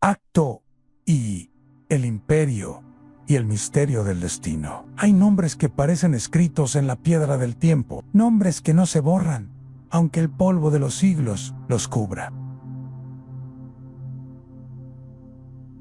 Acto y el imperio y el misterio del destino. Hay nombres que parecen escritos en la piedra del tiempo, nombres que no se borran, aunque el polvo de los siglos los cubra.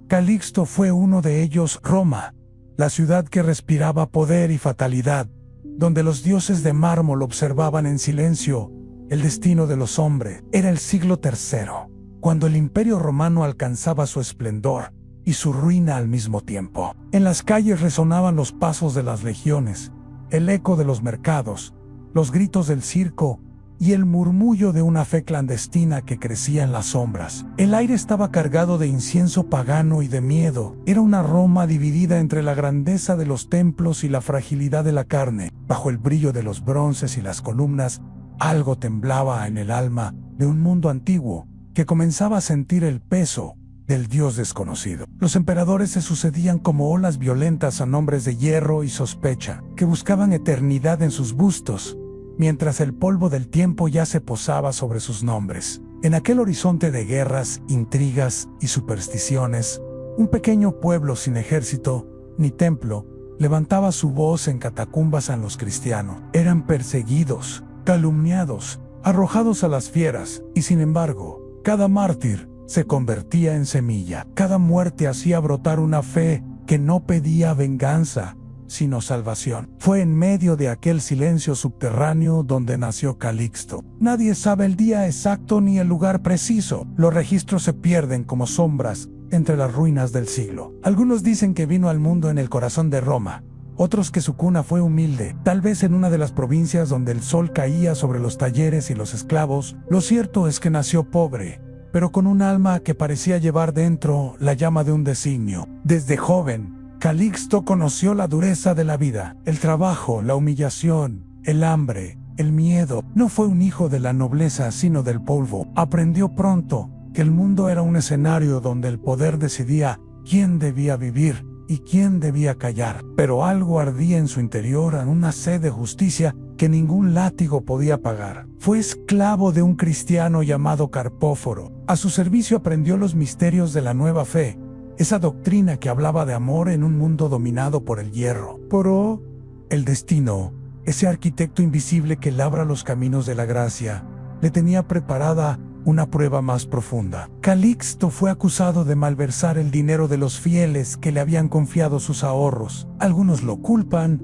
Calixto fue uno de ellos. Roma, la ciudad que respiraba poder y fatalidad, donde los dioses de mármol observaban en silencio el destino de los hombres. Era el siglo III, cuando el imperio romano alcanzaba su esplendor y su ruina al mismo tiempo. En las calles resonaban los pasos de las legiones, el eco de los mercados, los gritos del circo y el murmullo de una fe clandestina que crecía en las sombras. El aire estaba cargado de incienso pagano y de miedo. Era una Roma dividida entre la grandeza de los templos y la fragilidad de la carne. Bajo el brillo de los bronces y las columnas, algo temblaba en el alma de un mundo antiguo que comenzaba a sentir el peso del dios desconocido. Los emperadores se sucedían como olas violentas a nombres de hierro y sospecha, que buscaban eternidad en sus bustos, mientras el polvo del tiempo ya se posaba sobre sus nombres. En aquel horizonte de guerras, intrigas y supersticiones, un pequeño pueblo sin ejército ni templo levantaba su voz en catacumbas a los cristianos. Eran perseguidos, calumniados, arrojados a las fieras, y sin embargo, cada mártir se convertía en semilla. Cada muerte hacía brotar una fe que no pedía venganza, sino salvación. Fue en medio de aquel silencio subterráneo donde nació Calixto. Nadie sabe el día exacto ni el lugar preciso. Los registros se pierden como sombras entre las ruinas del siglo. Algunos dicen que vino al mundo en el corazón de Roma, otros que su cuna fue humilde, tal vez en una de las provincias donde el sol caía sobre los talleres y los esclavos. Lo cierto es que nació pobre, pero con un alma que parecía llevar dentro la llama de un designio. Desde joven, Calixto conoció la dureza de la vida, el trabajo, la humillación, el hambre, el miedo. No fue un hijo de la nobleza, sino del polvo. Aprendió pronto que el mundo era un escenario donde el poder decidía quién debía vivir y quién debía callar. Pero algo ardía en su interior, una sed de justicia que ningún látigo podía apagar. Fue esclavo de un cristiano llamado Carpóforo. A su servicio aprendió los misterios de la nueva fe, esa doctrina que hablaba de amor en un mundo dominado por el hierro. Pero el destino, ese arquitecto invisible que labra los caminos de la gracia, le tenía preparada una prueba más profunda. Calixto fue acusado de malversar el dinero de los fieles que le habían confiado sus ahorros. Algunos lo culpan,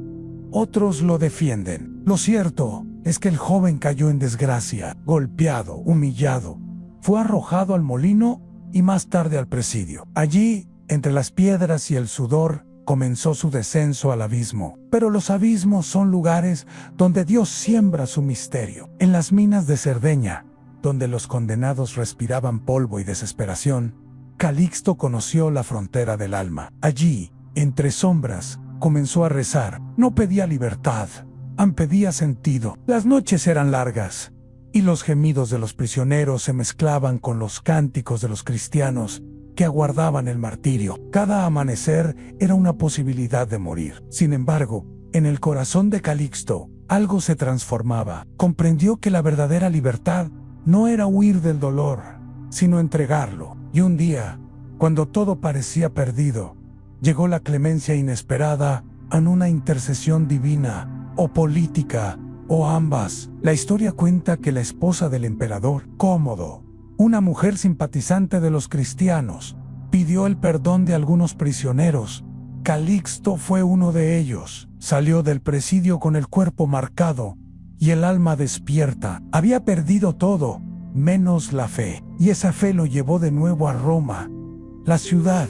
otros lo defienden. Lo cierto es que el joven cayó en desgracia, golpeado, humillado. Fue arrojado al molino y más tarde al presidio. Allí, entre las piedras y el sudor, comenzó su descenso al abismo. Pero los abismos son lugares donde Dios siembra su misterio. En las minas de Cerdeña, donde los condenados respiraban polvo y desesperación, Calixto conoció la frontera del alma. Allí, entre sombras, comenzó a rezar. No pedía libertad, pedía sentido. Las noches eran largas, y los gemidos de los prisioneros se mezclaban con los cánticos de los cristianos que aguardaban el martirio. Cada amanecer era una posibilidad de morir. Sin embargo, en el corazón de Calixto, algo se transformaba. Comprendió que la verdadera libertad no era huir del dolor, sino entregarlo. Y un día, cuando todo parecía perdido, llegó la clemencia inesperada en una intercesión divina, o política, o ambas. La historia cuenta que la esposa del emperador, Cómodo, una mujer simpatizante de los cristianos, pidió el perdón de algunos prisioneros. Calixto fue uno de ellos. Salió del presidio con el cuerpo marcado y el alma despierta. Había perdido todo, menos la fe, y esa fe lo llevó de nuevo a Roma, la ciudad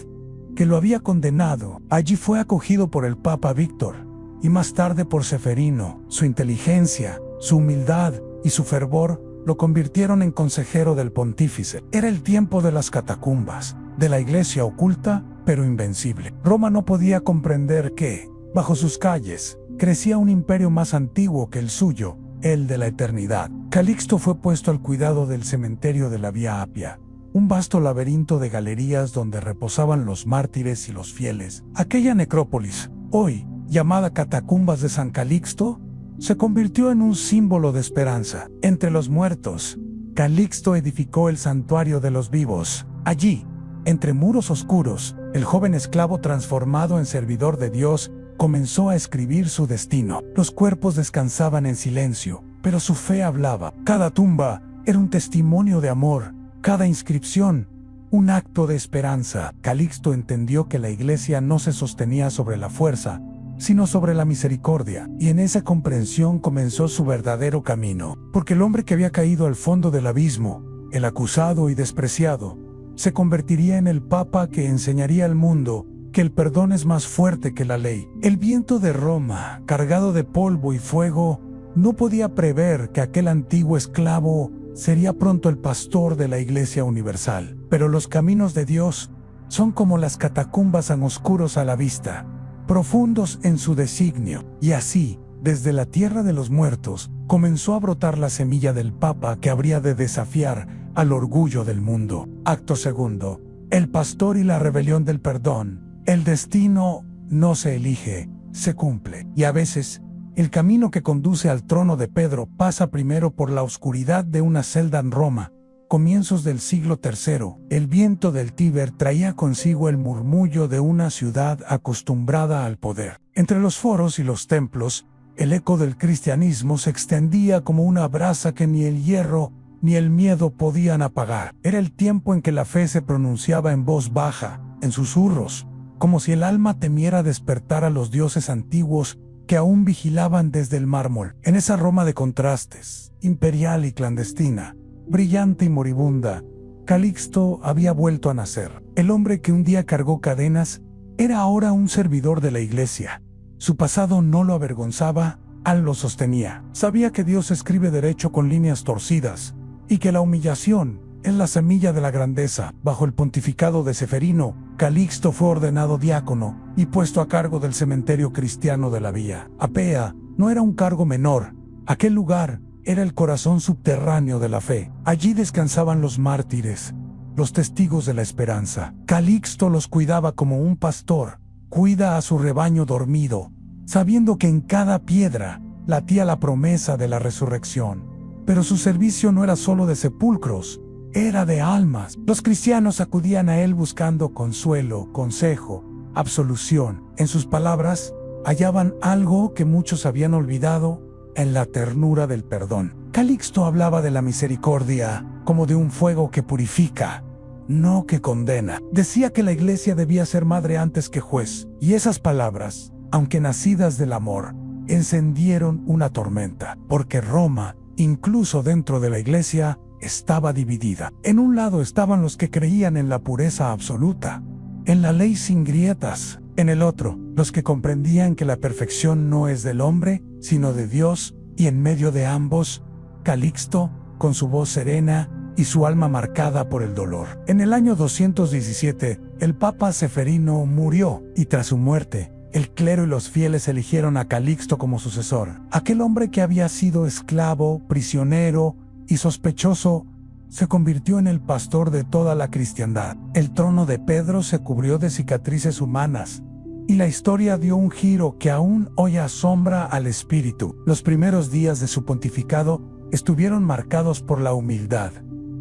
que lo había condenado. Allí fue acogido por el Papa Víctor, y más tarde por Seferino. Su inteligencia, su humildad y su fervor lo convirtieron en consejero del pontífice. Era el tiempo de las catacumbas, de la iglesia oculta pero invencible. Roma no podía comprender que, bajo sus calles, crecía un imperio más antiguo que el suyo, el de la eternidad. Calixto fue puesto al cuidado del cementerio de la Vía Apia, un vasto laberinto de galerías donde reposaban los mártires y los fieles. Aquella necrópolis, hoy llamada Catacumbas de San Calixto, se convirtió en un símbolo de esperanza. Entre los muertos, Calixto edificó el santuario de los vivos. Allí, Entre muros oscuros, el joven esclavo transformado en servidor de Dios comenzó a escribir su destino. Los cuerpos descansaban en silencio, pero su fe hablaba. Cada tumba era un testimonio de amor, cada inscripción un acto de esperanza. Calixto entendió que la iglesia no se sostenía sobre la fuerza, sino sobre la misericordia, y en esa comprensión comenzó su verdadero camino, porque el hombre que había caído al fondo del abismo, el acusado y despreciado, se convertiría en el Papa que enseñaría al mundo que el perdón es más fuerte que la ley. El viento de Roma, cargado de polvo y fuego, no podía prever que aquel antiguo esclavo sería pronto el pastor de la Iglesia Universal. Pero los caminos de Dios son como las catacumbas tan oscuros a la vista, profundos en su designio, y así, desde la tierra de los muertos, comenzó a brotar la semilla del Papa que habría de desafiar al orgullo del mundo. Acto segundo. El pastor y la rebelión del perdón. El destino no se elige, se cumple. Y a veces, el camino que conduce al trono de Pedro pasa primero por la oscuridad de una celda en Roma. Comienzos del siglo III, el viento del Tíber traía consigo el murmullo de una ciudad acostumbrada al poder. Entre los foros y los templos, el eco del cristianismo se extendía como una brasa que ni el hierro ni el miedo podían apagar. Era el tiempo en que la fe se pronunciaba en voz baja, en susurros, como si el alma temiera despertar a los dioses antiguos que aún vigilaban desde el mármol. En esa Roma de contrastes, imperial y clandestina, brillante y moribunda, Calixto había vuelto a nacer. El hombre que un día cargó cadenas era ahora un servidor de la iglesia. Su pasado no lo avergonzaba, lo sostenía. Sabía que Dios escribe derecho con líneas torcidas, y que la humillación es la semilla de la grandeza. Bajo el pontificado de Seferino, Calixto fue ordenado diácono y puesto a cargo del cementerio cristiano de la Vía Apea. No era un cargo menor. Aquel lugar era el corazón subterráneo de la fe. Allí descansaban los mártires, los testigos de la esperanza. Calixto los cuidaba como un pastor cuida a su rebaño dormido, sabiendo que en cada piedra latía la promesa de la resurrección. Pero su servicio no era solo de sepulcros, era de almas. Los cristianos acudían a él buscando consuelo, consejo, absolución. En sus palabras, hallaban algo que muchos habían olvidado en la ternura del perdón. Calixto hablaba de la misericordia como de un fuego que purifica, no que condena. Decía que la iglesia debía ser madre antes que juez, y esas palabras, aunque nacidas del amor, encendieron una tormenta, porque Roma, incluso dentro de la iglesia, estaba dividida. En un lado estaban los que creían en la pureza absoluta, en la ley sin grietas. En el otro, los que comprendían que la perfección no es del hombre, sino de Dios, y en medio de ambos, Calixto, con su voz serena y su alma marcada por el dolor. En el año 217, el Papa Seferino murió, y tras su muerte, el clero y los fieles eligieron a Calixto como sucesor. Aquel hombre que había sido esclavo, prisionero y sospechoso, se convirtió en el pastor de toda la cristiandad. El trono de Pedro se cubrió de cicatrices humanas, y la historia dio un giro que aún hoy asombra al espíritu. Los primeros días de su pontificado estuvieron marcados por la humildad.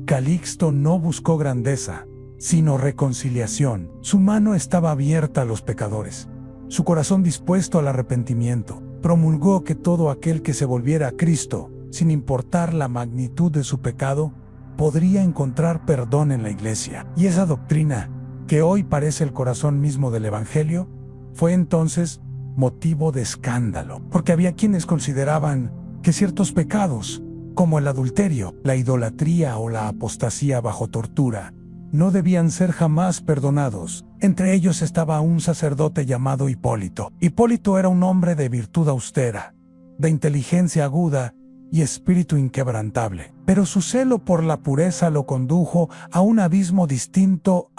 Calixto no buscó grandeza, sino reconciliación. Su mano estaba abierta a los pecadores, su corazón dispuesto al arrepentimiento. Promulgó que todo aquel que se volviera a Cristo, sin importar la magnitud de su pecado, podría encontrar perdón en la iglesia. Y esa doctrina, que hoy parece el corazón mismo del Evangelio, fue entonces motivo de escándalo, porque había quienes consideraban que ciertos pecados, como el adulterio, la idolatría o la apostasía bajo tortura, no debían ser jamás perdonados. Entre ellos estaba un sacerdote llamado Hipólito. Hipólito era un hombre de virtud austera, de inteligencia aguda y espíritu inquebrantable. Pero su celo por la pureza lo condujo a un abismo distinto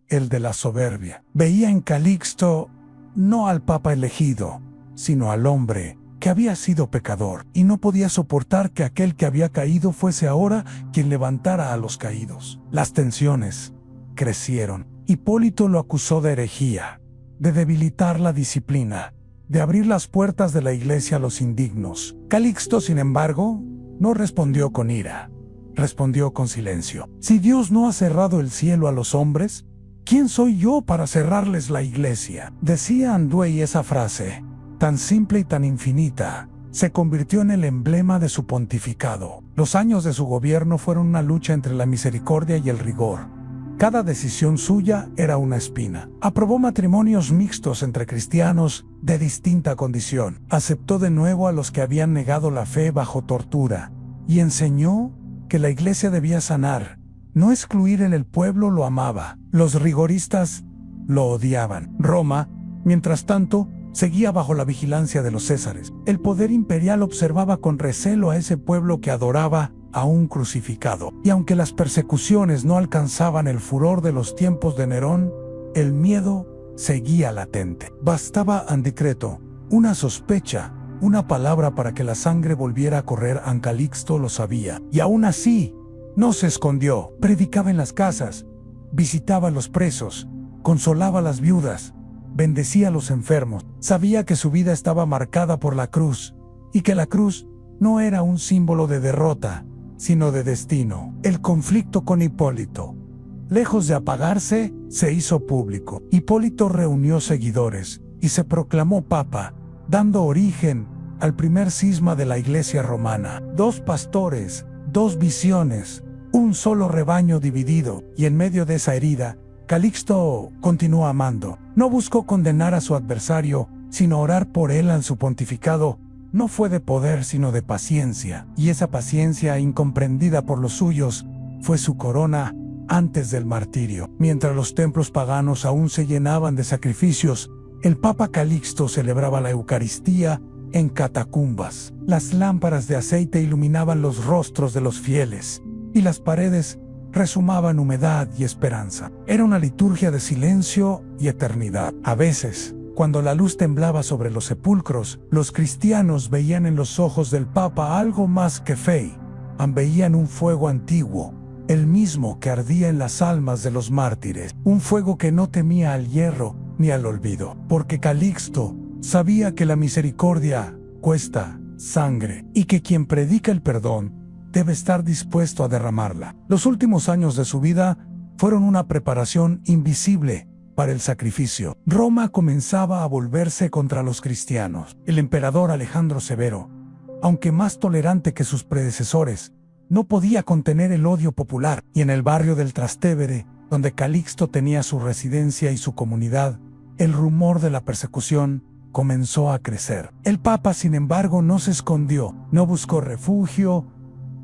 el de la soberbia. Veía en Calixto no al Papa elegido, sino al hombre que había sido pecador, y no podía soportar que aquel que había caído fuese ahora quien levantara a los caídos. Las tensiones crecieron. Hipólito lo acusó de herejía, de debilitar la disciplina, de abrir las puertas de la iglesia a los indignos. Calixto, sin embargo, no respondió con ira. respondió con silencio. Si Dios no ha cerrado el cielo a los hombres, ¿quién soy yo para cerrarles la iglesia? Decía Anduey esa frase, tan simple y tan infinita, se convirtió en el emblema de su pontificado. Los años de su gobierno fueron una lucha entre la misericordia y el rigor. Cada decisión suya era una espina. Aprobó matrimonios mixtos entre cristianos de distinta condición. Aceptó de nuevo a los que habían negado la fe bajo tortura. Y enseñó que la iglesia debía sanar, no excluir en el pueblo. Lo amaba. Los rigoristas lo odiaban. Roma, mientras tanto, seguía bajo la vigilancia de los Césares. El poder imperial observaba con recelo a ese pueblo que adoraba a un crucificado. Y aunque las persecuciones no alcanzaban el furor de los tiempos de Nerón, el miedo seguía latente. Bastaba un decreto, una sospecha, una palabra para que la sangre volviera a correr. Calixto lo sabía. Y aún así, no se escondió. Predicaba en las casas, visitaba a los presos, consolaba a las viudas, bendecía a los enfermos. Sabía que su vida estaba marcada por la cruz, y que la cruz no era un símbolo de derrota, sino de destino. El conflicto con Hipólito, lejos de apagarse, se hizo público. Hipólito reunió seguidores y se proclamó papa, dando origen al primer cisma de la iglesia romana. 2 pastores, 2 visiones, un solo rebaño dividido, y en medio de esa herida, Calixto continuó amando. No buscó condenar a su adversario, sino orar por él. En su pontificado no fue de poder, sino de paciencia, y esa paciencia, incomprendida por los suyos, fue su corona antes del martirio. Mientras los templos paganos aún se llenaban de sacrificios, el Papa Calixto celebraba la Eucaristía en catacumbas. Las lámparas de aceite iluminaban los rostros de los fieles, y las paredes resumaban humedad y esperanza. Era una liturgia de silencio y eternidad. A veces, cuando la luz temblaba sobre los sepulcros, los cristianos veían en los ojos del Papa algo más que fe. Veían un fuego antiguo, el mismo que ardía en las almas de los mártires, un fuego que no temía al hierro ni al olvido, porque Calixto sabía que la misericordia cuesta sangre, y que quien predica el perdón debe estar dispuesto a derramarla. Los últimos años de su vida fueron una preparación invisible para el sacrificio. Roma comenzaba a volverse contra los cristianos. El emperador Alejandro Severo, aunque más tolerante que sus predecesores, no podía contener el odio popular, y en el barrio del Trastevere, donde Calixto tenía su residencia y su comunidad, el rumor de la persecución comenzó a crecer. El Papa, sin embargo, no se escondió, no buscó refugio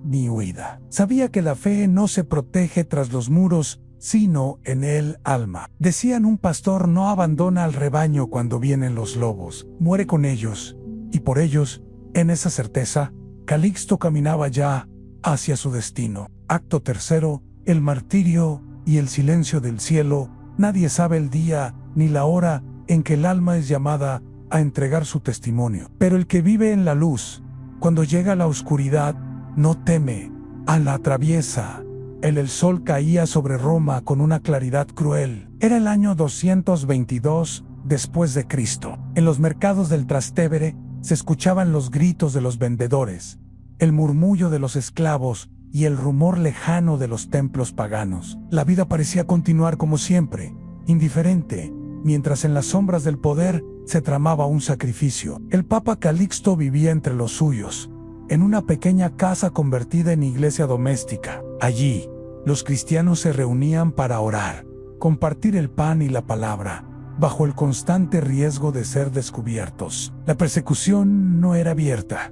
ni huida. Sabía que la fe no se protege tras los muros, sino en el alma. Decían: un pastor no abandona al rebaño cuando vienen los lobos, muere con ellos, y por ellos, en esa certeza, Calixto caminaba ya hacia su destino. Acto tercero, el martirio y el silencio del cielo. Nadie sabe el día ni la hora en que el alma es llamada a entregar su testimonio. Pero el que vive en la luz, cuando llega la oscuridad, no teme, la atraviesa. El sol caía sobre Roma con una claridad cruel. Era el año 222 después de Cristo. En los mercados del Trastevere se escuchaban los gritos de los vendedores, el murmullo de los esclavos y el rumor lejano de los templos paganos. La vida parecía continuar como siempre, indiferente, mientras en las sombras del poder se tramaba un sacrificio. El Papa Calixto vivía entre los suyos, en una pequeña casa convertida en iglesia doméstica. Allí, los cristianos se reunían para orar, compartir el pan y la palabra, bajo el constante riesgo de ser descubiertos. La persecución no era abierta,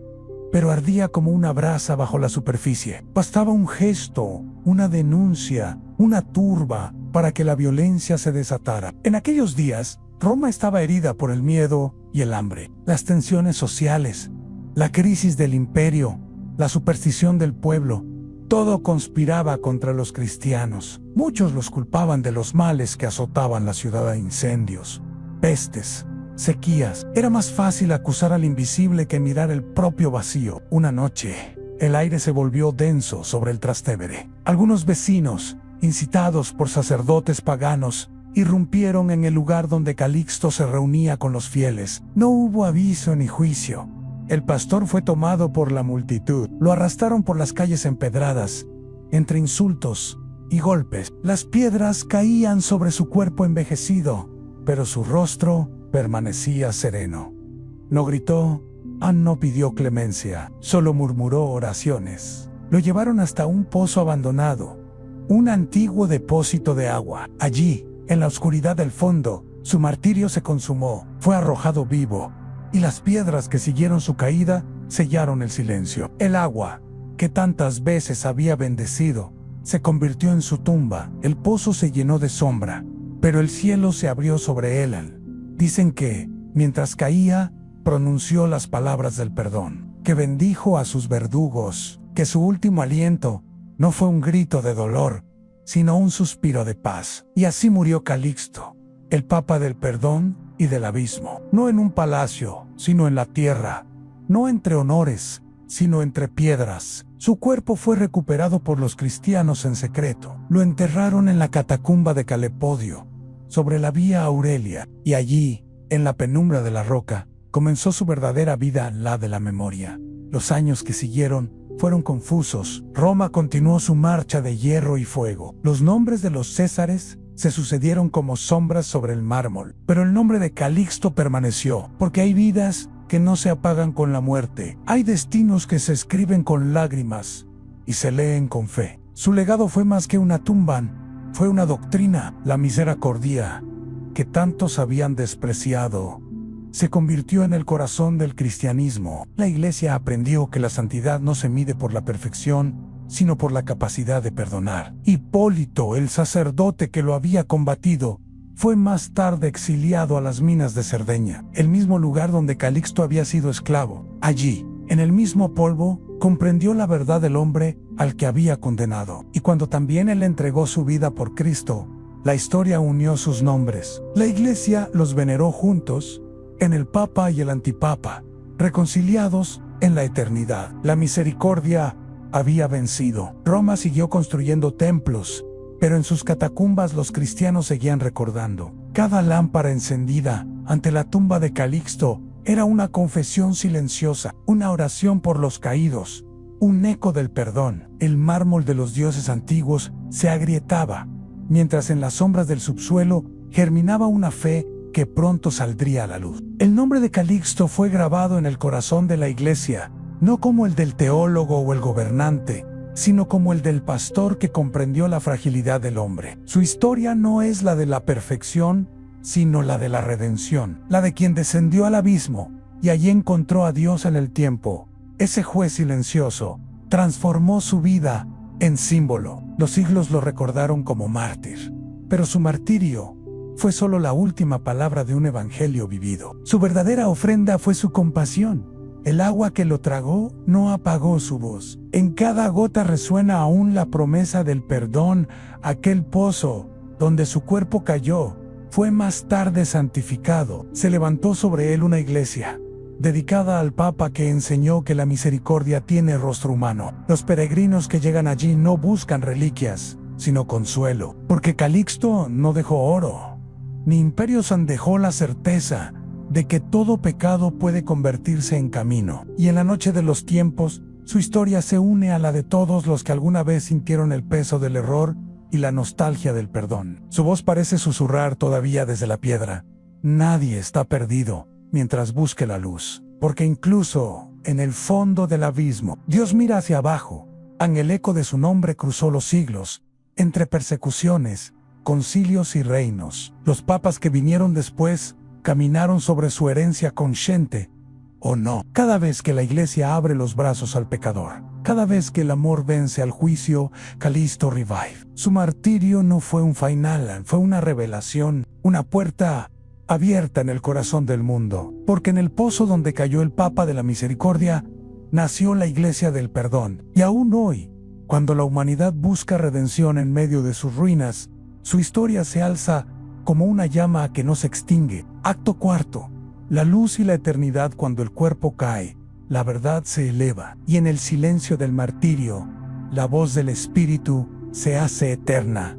pero ardía como una brasa bajo la superficie. Bastaba un gesto, una denuncia, una turba, para que la violencia se desatara. En aquellos días, Roma estaba herida por el miedo y el hambre, las tensiones sociales, la crisis del imperio, la superstición del pueblo. Todo conspiraba contra los cristianos. Muchos los culpaban de los males que azotaban la ciudad: incendios, pestes, sequías. Era más fácil acusar al invisible que mirar el propio vacío. Una noche, el aire se volvió denso sobre el Trastevere. Algunos vecinos, incitados por sacerdotes paganos, irrumpieron en el lugar donde Calixto se reunía con los fieles. No hubo aviso ni juicio. El pastor fue tomado por la multitud. Lo arrastraron por las calles empedradas entre insultos y golpes. Las piedras caían sobre su cuerpo envejecido, pero su rostro permanecía sereno. No gritó, no pidió clemencia, solo murmuró oraciones. Lo llevaron hasta un pozo abandonado, un antiguo depósito de agua. Allí, en la oscuridad del fondo, su martirio se consumó, fue arrojado vivo, y las piedras que siguieron su caída sellaron el silencio. El agua, que tantas veces había bendecido, se convirtió en su tumba. El pozo se llenó de sombra, pero el cielo se abrió sobre él. Dicen que, mientras caía, pronunció las palabras del perdón, que bendijo a sus verdugos, que su último aliento no fue un grito de dolor, sino un suspiro de paz. Y así murió Calixto, el Papa del perdón y del abismo, no en un palacio, sino en la tierra, no entre honores, sino entre piedras. Su cuerpo fue recuperado por los cristianos en secreto. Lo enterraron en la catacumba de Calepodio, sobre la Vía Aurelia, y allí, en la penumbra de la roca, comenzó su verdadera vida, la de la memoria. Los años que siguieron fueron confusos. Roma continuó su marcha de hierro y fuego. Los nombres de los césares se sucedieron como sombras sobre el mármol, pero el nombre de Calixto permaneció, porque hay vidas que no se apagan con la muerte. Hay destinos que se escriben con lágrimas y se leen con fe. Su legado fue más que una tumba, fue una doctrina, la misericordia, que tantos habían despreciado. Se convirtió en el corazón del cristianismo. La Iglesia aprendió que la santidad no se mide por la perfección, sino por la capacidad de perdonar. Hipólito, el sacerdote que lo había combatido, fue más tarde exiliado a las minas de Cerdeña, el mismo lugar donde Calixto había sido esclavo. Allí, en el mismo polvo, comprendió la verdad del hombre al que había condenado. Y cuando también él entregó su vida por Cristo, la historia unió sus nombres. La Iglesia los veneró juntos, en el Papa y el Antipapa, reconciliados en la eternidad. La misericordia había vencido. Roma siguió construyendo templos, pero en sus catacumbas los cristianos seguían recordando. Cada lámpara encendida ante la tumba de Calixto era una confesión silenciosa, una oración por los caídos, un eco del perdón. El mármol de los dioses antiguos se agrietaba, mientras en las sombras del subsuelo germinaba una fe que pronto saldría a la luz. El nombre de Calixto fue grabado en el corazón de la Iglesia, no como el del teólogo o el gobernante, sino como el del pastor que comprendió la fragilidad del hombre. Su historia no es la de la perfección, sino la de la redención, la de quien descendió al abismo y allí encontró a Dios en el tiempo. Ese juez silencioso transformó su vida en símbolo. Los siglos lo recordaron como mártir, pero su martirio fue solo la última palabra de un evangelio vivido. Su verdadera ofrenda fue su compasión. El agua que lo tragó no apagó su voz. En cada gota resuena aún la promesa del perdón. Aquel pozo donde su cuerpo cayó fue más tarde santificado. Se levantó sobre él una iglesia dedicada al Papa que enseñó que la misericordia tiene rostro humano. Los peregrinos que llegan allí no buscan reliquias, sino consuelo, porque Calixto no dejó oro, ni imperios dejó la certeza de que todo pecado puede convertirse en camino. Y en la noche de los tiempos, su historia se une a la de todos los que alguna vez sintieron el peso del error y la nostalgia del perdón. Su voz parece susurrar todavía desde la piedra. Nadie está perdido mientras busque la luz, porque incluso en el fondo del abismo, Dios mira hacia abajo. El eco de su nombre cruzó los siglos, entre persecuciones, concilios y reinos. Los papas que vinieron después caminaron sobre su herencia consciente o no. Cada vez que la Iglesia abre los brazos al pecador, cada vez que el amor vence al juicio, Calixto revive. Su martirio no fue un final, fue una revelación, una puerta abierta en el corazón del mundo, porque en el pozo donde cayó el Papa de la Misericordia, nació la Iglesia del Perdón. Y aún hoy, cuando la humanidad busca redención en medio de sus ruinas, su historia se alza como una llama que no se extingue. Acto cuarto. La luz y la eternidad. Cuando el cuerpo cae, la verdad se eleva, y en el silencio del martirio, la voz del Espíritu se hace eterna.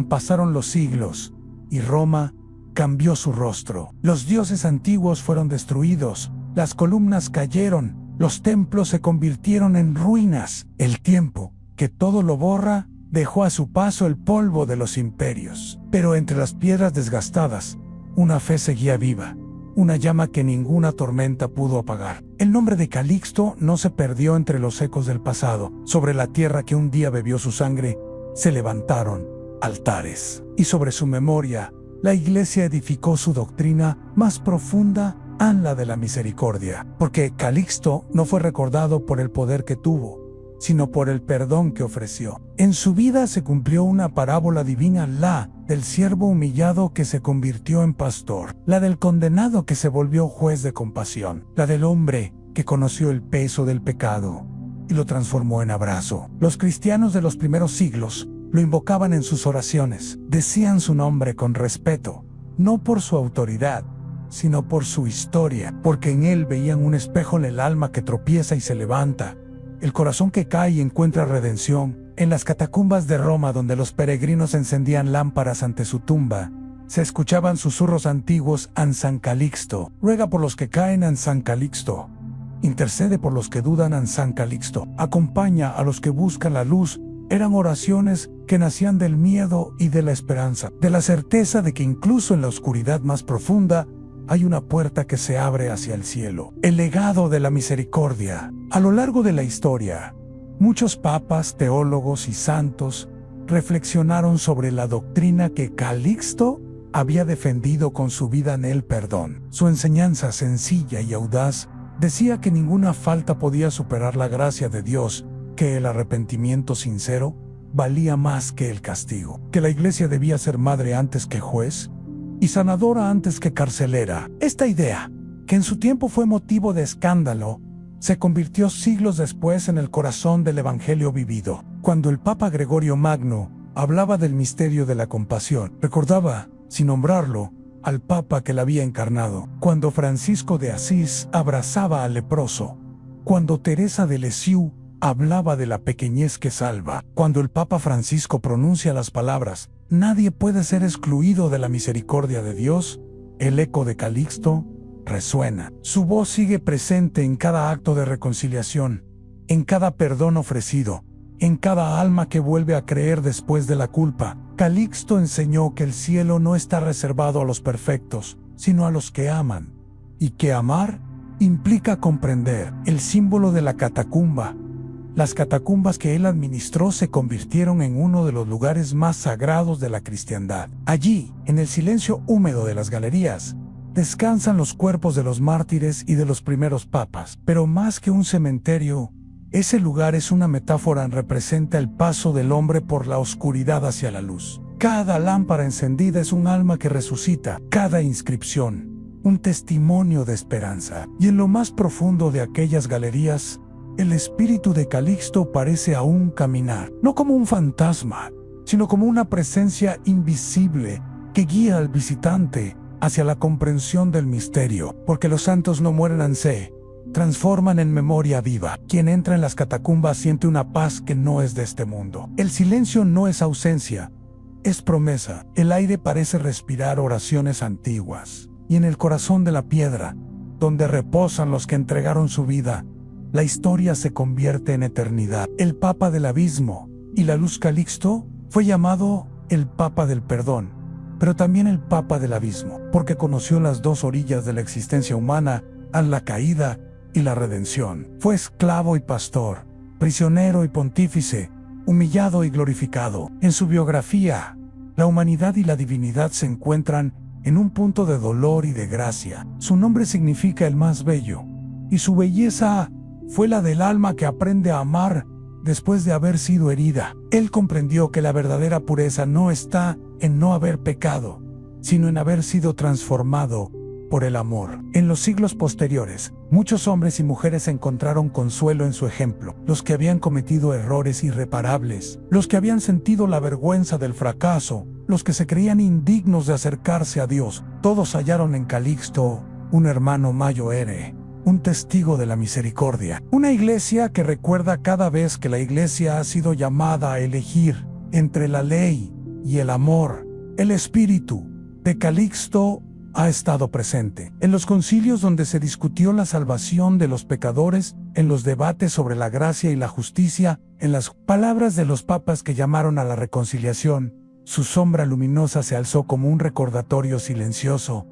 Pasaron los siglos, y Roma cambió su rostro. Los dioses antiguos fueron destruidos, las columnas cayeron, los templos se convirtieron en ruinas. El tiempo, que que todo lo borra, dejó a su paso el polvo de los imperios. Pero entre las piedras desgastadas, una fe seguía viva, una llama que ninguna tormenta pudo apagar. El nombre de Calixto no se perdió entre los ecos del pasado. Sobre la tierra que un día bebió su sangre, se levantaron altares. Y sobre su memoria, la Iglesia edificó su doctrina más profunda, la de la misericordia. Porque Calixto no fue recordado por el poder que tuvo, sino por el perdón que ofreció. En su vida se cumplió una parábola divina, la del siervo humillado que se convirtió en pastor, la del condenado que se volvió juez de compasión, la del hombre que conoció el peso del pecado y lo transformó en abrazo. Los cristianos de los primeros siglos lo invocaban en sus oraciones, decían su nombre con respeto, no por su autoridad, sino por su historia, porque en él veían un espejo en el alma que tropieza y se levanta, el corazón que cae y encuentra redención. En las catacumbas de Roma, donde los peregrinos encendían lámparas ante su tumba, se escuchaban susurros antiguos: An San Calixto, ruega por los que caen, An San Calixto, intercede por los que dudan, An San Calixto, acompaña a los que buscan la luz. Eran oraciones que nacían del miedo y de la esperanza, de la certeza de que incluso en la oscuridad más profunda hay una puerta que se abre hacia el cielo. El legado de la misericordia. A lo largo de la historia, muchos papas, teólogos y santos reflexionaron sobre la doctrina que Calixto había defendido con su vida en el perdón. Su enseñanza sencilla y audaz decía que ninguna falta podía superar la gracia de Dios, que el arrepentimiento sincero valía más que el castigo, que la Iglesia debía ser madre antes que juez y sanadora antes que carcelera. Esta idea, que en su tiempo fue motivo de escándalo, se convirtió siglos después en el corazón del Evangelio vivido. Cuando el Papa Gregorio Magno hablaba del misterio de la compasión, recordaba, sin nombrarlo, al Papa que la había encarnado. Cuando Francisco de Asís abrazaba al leproso, cuando Teresa de Lisieux hablaba de la pequeñez que salva, cuando el Papa Francisco pronuncia las palabras: nadie puede ser excluido de la misericordia de Dios, el eco de Calixto resuena. Su voz sigue presente en cada acto de reconciliación, en cada perdón ofrecido, en cada alma que vuelve a creer después de la culpa. Calixto enseñó que el cielo no está reservado a los perfectos, sino a los que aman, y que amar implica comprender. El símbolo de la catacumba. Las catacumbas que él administró se convirtieron en uno de los lugares más sagrados de la cristiandad. Allí, en el silencio húmedo de las galerías, descansan los cuerpos de los mártires y de los primeros papas. Pero más que un cementerio, ese lugar es una metáfora, representa el paso del hombre por la oscuridad hacia la luz. Cada lámpara encendida es un alma que resucita, cada inscripción, un testimonio de esperanza. Y en lo más profundo de aquellas galerías, el espíritu de Calixto parece aún caminar, no como un fantasma, sino como una presencia invisible que guía al visitante hacia la comprensión del misterio, porque los santos no mueren, se transforman en memoria viva. Quien entra en las catacumbas siente una paz que no es de este mundo. El silencio no es ausencia, es promesa. El aire parece respirar oraciones antiguas, y en el corazón de la piedra, donde reposan los que entregaron su vida, la historia se convierte en eternidad. El Papa del Abismo y la Luz Calixto fue llamado el Papa del Perdón, pero también el Papa del Abismo, porque conoció las dos orillas de la existencia humana, a la caída y la redención. Fue esclavo y pastor, prisionero y pontífice, humillado y glorificado. En su biografía, la humanidad y la divinidad se encuentran en un punto de dolor y de gracia. Su nombre significa el más bello, y su belleza fue la del alma que aprende a amar después de haber sido herida. Él comprendió que la verdadera pureza no está en no haber pecado, sino en haber sido transformado por el amor. En los siglos posteriores, muchos hombres y mujeres encontraron consuelo en su ejemplo. Los que habían cometido errores irreparables, los que habían sentido la vergüenza del fracaso, los que se creían indignos de acercarse a Dios, todos hallaron en Calixto un hermano mayor, un testigo de la misericordia. Una iglesia que recuerda cada vez que la iglesia ha sido llamada a elegir entre la ley y el amor. El espíritu de Calixto ha estado presente en los concilios donde se discutió la salvación de los pecadores en los debates sobre la gracia y la justicia, en las palabras de los papas que llamaron a la reconciliación, su sombra luminosa se alzó como un recordatorio silencioso,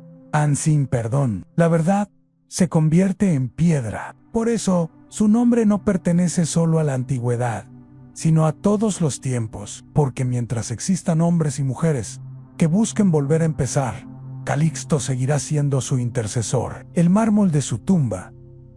sin perdón. La verdad se convierte en piedra. Por eso, su nombre no pertenece solo a la antigüedad, sino a todos los tiempos, porque mientras existan hombres y mujeres que busquen volver a empezar, Calixto seguirá siendo su intercesor. El mármol de su tumba,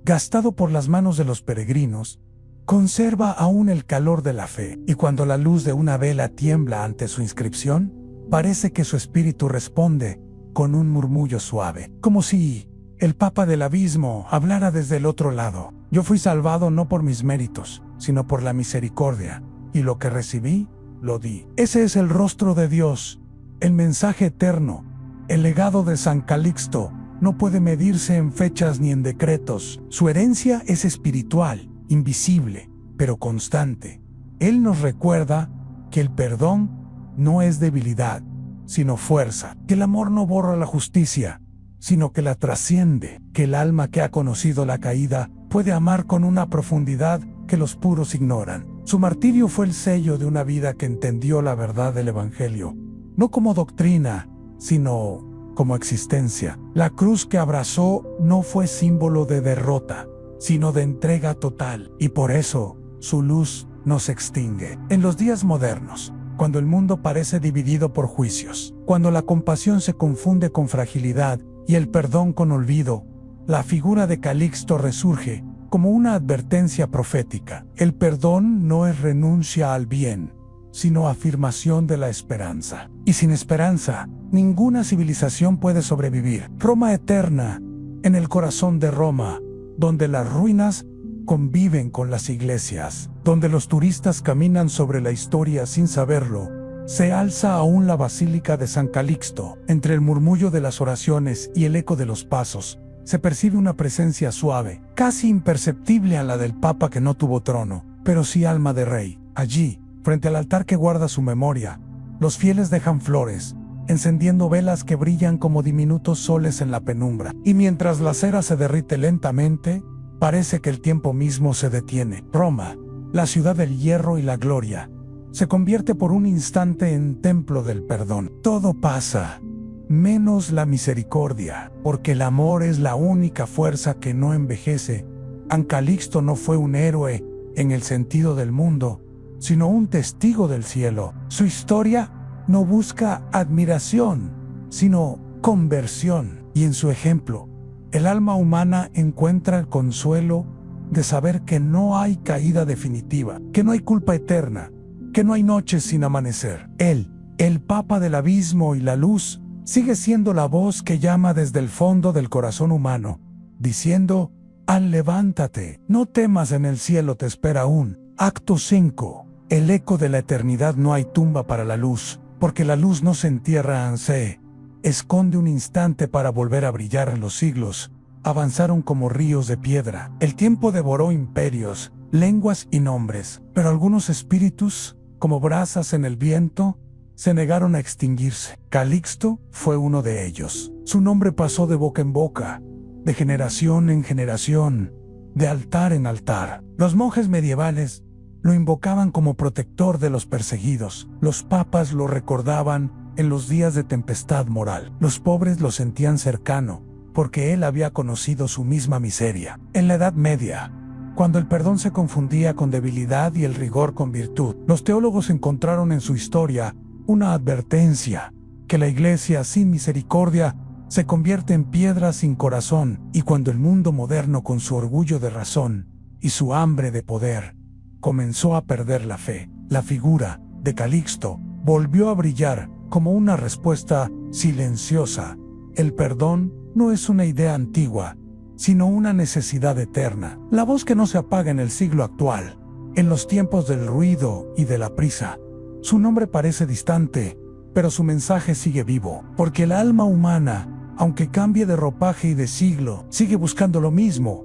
gastado por las manos de los peregrinos, conserva aún el calor de la fe, y cuando la luz de una vela tiembla ante su inscripción, parece que su espíritu responde con un murmullo suave, como si el Papa del Abismo hablara desde el otro lado. Yo fui salvado no por mis méritos, sino por la misericordia, y lo que recibí, lo di. Ese es el rostro de Dios, el mensaje eterno. El legado de San Calixto no puede medirse en fechas ni en decretos. Su herencia es espiritual, invisible, pero constante. Él nos recuerda que el perdón no es debilidad, sino fuerza, que el amor no borra la justicia, sino que la trasciende, que el alma que ha conocido la caída puede amar con una profundidad que los puros ignoran. Su martirio fue el sello de una vida que entendió la verdad del Evangelio, no como doctrina, sino como existencia. La cruz que abrazó no fue símbolo de derrota, sino de entrega total, y por eso su luz no se extingue. En los días modernos, cuando el mundo parece dividido por juicios, cuando la compasión se confunde con fragilidad y el perdón con olvido, la figura de Calixto resurge como una advertencia profética. El perdón no es renuncia al bien, sino afirmación de la esperanza. Y sin esperanza, ninguna civilización puede sobrevivir. Roma eterna, en el corazón de Roma, donde las ruinas conviven con las iglesias, donde los turistas caminan sobre la historia sin saberlo, se alza aún la Basílica de San Calixto. Entre el murmullo de las oraciones y el eco de los pasos, se percibe una presencia suave, casi imperceptible a la del Papa que no tuvo trono, pero sí alma de rey. Allí, frente al altar que guarda su memoria, los fieles dejan flores, encendiendo velas que brillan como diminutos soles en la penumbra. Y mientras la cera se derrite lentamente, parece que el tiempo mismo se detiene. Roma, la ciudad del hierro y la gloria, se convierte por un instante en templo del perdón. Todo pasa, menos la misericordia, porque el amor es la única fuerza que no envejece. San Calixto no fue un héroe en el sentido del mundo, sino un testigo del cielo. Su historia no busca admiración, sino conversión. Y en su ejemplo, el alma humana encuentra el consuelo de saber que no hay caída definitiva, que no hay culpa eterna, que no hay noches sin amanecer. Él, el Papa del Abismo y la luz, sigue siendo la voz que llama desde el fondo del corazón humano, diciendo: levántate, no temas, en el cielo te espera aún. Acto 5. El eco de la eternidad. No hay tumba para la luz, porque la luz no se entierra, se esconde un instante para volver a brillar en los siglos. Avanzaron como ríos de piedra. El tiempo devoró imperios, lenguas y nombres, pero algunos espíritus, como brasas en el viento, se negaron a extinguirse. Calixto fue uno de ellos. Su nombre pasó de boca en boca, de generación en generación, de altar en altar. Los monjes medievales lo invocaban como protector de los perseguidos. Los papas lo recordaban en los días de tempestad moral. Los pobres lo sentían cercano, porque él había conocido su misma miseria. En la Edad Media, cuando el perdón se confundía con debilidad y el rigor con virtud, los teólogos encontraron en su historia una advertencia, que la iglesia sin misericordia se convierte en piedra sin corazón. Y cuando el mundo moderno, con su orgullo de razón y su hambre de poder, comenzó a perder la fe, la figura de Calixto volvió a brillar como una respuesta silenciosa. El perdón no es una idea antigua, sino una necesidad eterna. La voz que no se apaga en el siglo actual, en los tiempos del ruido y de la prisa. Su nombre parece distante, pero su mensaje sigue vivo, porque el alma humana, aunque cambie de ropaje y de siglo, sigue buscando lo mismo: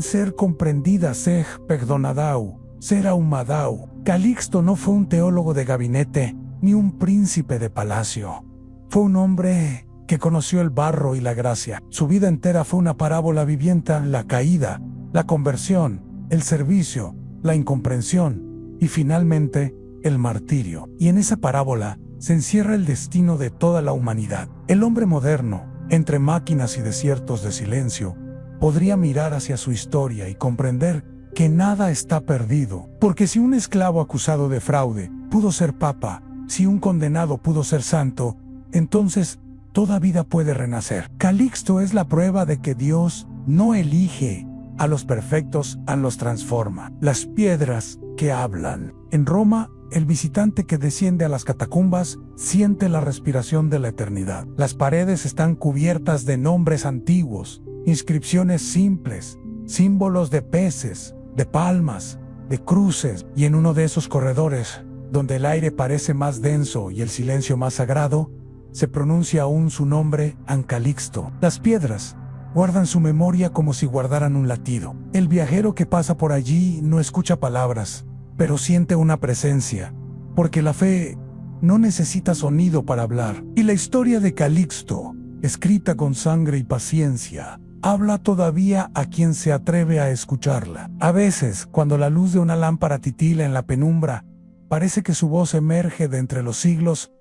ser comprendida, ser perdonadau, ser ahumadau. Calixto no fue un teólogo de gabinete, ni un príncipe de palacio. Fue un hombre que conoció el barro y la gracia. Su vida entera fue una parábola viviente: la caída, la conversión el servicio, la incomprensión y finalmente el martirio. Y en esa parábola se encierra el destino de toda la humanidad. El hombre moderno, entre máquinas y desiertos de silencio, podría mirar hacia su historia y comprender que nada está perdido, porque si un esclavo acusado de fraude pudo ser papa, si un condenado pudo ser santo, entonces toda vida puede renacer. Calixto es la prueba de que Dios no elige a los perfectos, los transforma. Las piedras que hablan. En Roma, el visitante que desciende a las catacumbas siente la respiración de la eternidad. Las paredes están cubiertas de nombres antiguos, inscripciones simples, símbolos de peces, de palmas, de cruces, y en uno de esos corredores, donde el aire parece más denso y el silencio más sagrado, se pronuncia aún su nombre, Ancalixto. Las piedras guardan su memoria como si guardaran un latido. El viajero que pasa por allí no escucha palabras, pero siente una presencia, porque la fe no necesita sonido para hablar. Y la historia de Calixto, escrita con sangre y paciencia, habla todavía a quien se atreve a escucharla. A veces, cuando la luz de una lámpara titila en la penumbra, parece que su voz emerge de entre los siglos.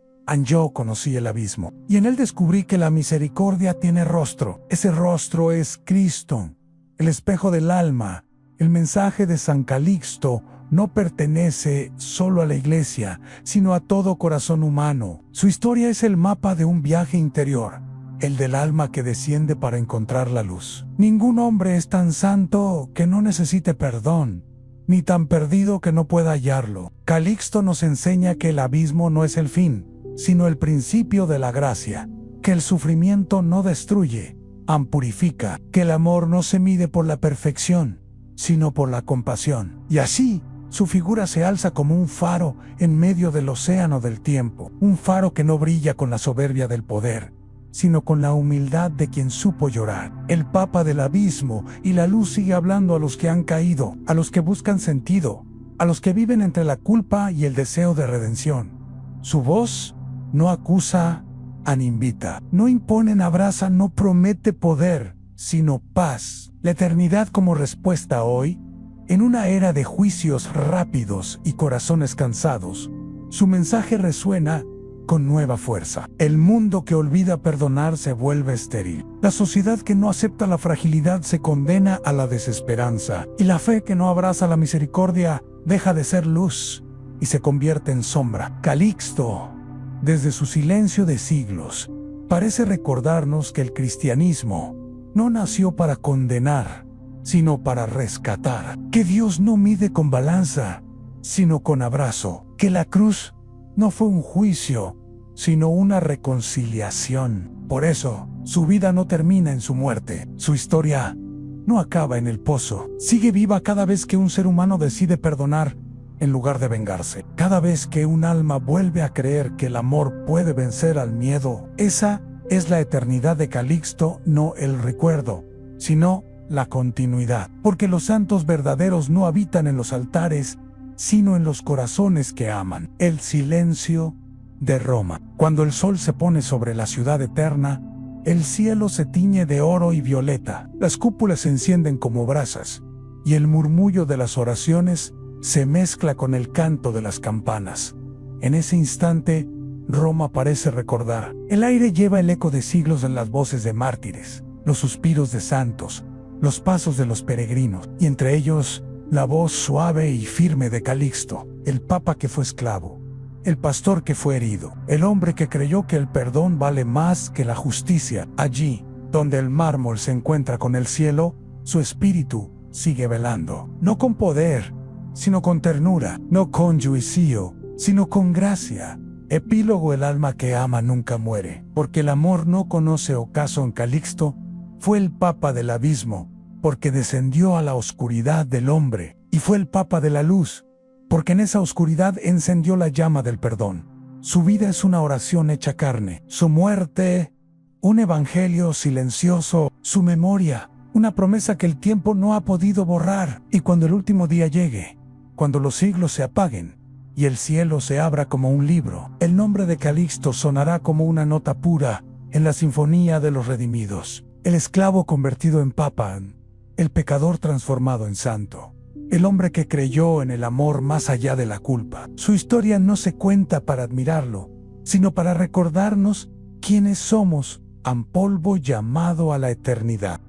Yo conocí el abismo, y en él descubrí que la misericordia tiene rostro. Ese rostro es Cristo, el espejo del alma. El mensaje de San Calixto no pertenece solo a la iglesia, sino a todo corazón humano. Su historia es el mapa de un viaje interior, el del alma que desciende para encontrar la luz. Ningún hombre es tan santo que no necesite perdón, ni tan perdido que no pueda hallarlo. Calixto nos enseña que el abismo no es el fin, sino el principio de la gracia, que el sufrimiento no destruye, purifica, que el amor no se mide por la perfección, sino por la compasión. Y así, su figura se alza como un faro en medio del océano del tiempo, un faro que no brilla con la soberbia del poder, sino con la humildad de quien supo llorar. El Papa del abismo, y la luz sigue hablando a los que han caído, a los que buscan sentido, a los que viven entre la culpa y el deseo de redención. Su voz no acusa, invita, no impone, abraza, no promete poder, sino paz. La eternidad como respuesta hoy, en una era de juicios rápidos y corazones cansados, su mensaje resuena con nueva fuerza. El mundo que olvida perdonar se vuelve estéril. La sociedad que no acepta la fragilidad se condena a la desesperanza. Y la fe que no abraza la misericordia deja de ser luz y se convierte en sombra. Calixto, desde su silencio de siglos, parece recordarnos que el cristianismo no nació para condenar, sino para rescatar. Que Dios no mide con balanza, sino con abrazo. Que la cruz no fue un juicio, sino una reconciliación. Por eso, su vida no termina en su muerte. Su historia no acaba en el pozo. Sigue viva cada vez que un ser humano decide perdonar en lugar de vengarse. Cada vez que un alma vuelve a creer que el amor puede vencer al miedo. Esa es la eternidad de Calixto, no el recuerdo, sino la continuidad. Porque los santos verdaderos no habitan en los altares, sino en los corazones que aman. El silencio de Roma. Cuando el sol se pone sobre la ciudad eterna, el cielo se tiñe de oro y violeta. Las cúpulas se encienden como brasas, y el murmullo de las oraciones se mezcla con el canto de las campanas. En ese instante, Roma parece recordar. El aire lleva el eco de siglos en las voces de mártires, los suspiros de santos, los pasos de los peregrinos, y entre ellos, la voz suave y firme de Calixto, el papa que fue esclavo, el pastor que fue herido, el hombre que creyó que el perdón vale más que la justicia. Allí, donde el mármol se encuentra con el cielo, su espíritu sigue velando, no con poder, sino con ternura, no con juicio, sino con gracia. Epílogo: el alma que ama nunca muere, porque el amor no conoce ocaso. En Calixto fue el papa del abismo, porque descendió a la oscuridad del hombre, y fue el papa de la luz, porque en esa oscuridad encendió la llama del perdón. Su vida es una oración hecha carne, su muerte, un evangelio silencioso, su memoria, una promesa que el tiempo no ha podido borrar. Y cuando el último día llegue, cuando los siglos se apaguen y el cielo se abra como un libro, el nombre de Calixto sonará como una nota pura en la sinfonía de los redimidos. El esclavo convertido en papa, el pecador transformado en santo, el hombre que creyó en el amor más allá de la culpa. Su historia no se cuenta para admirarlo, sino para recordarnos quiénes somos, a polvo llamado a la eternidad.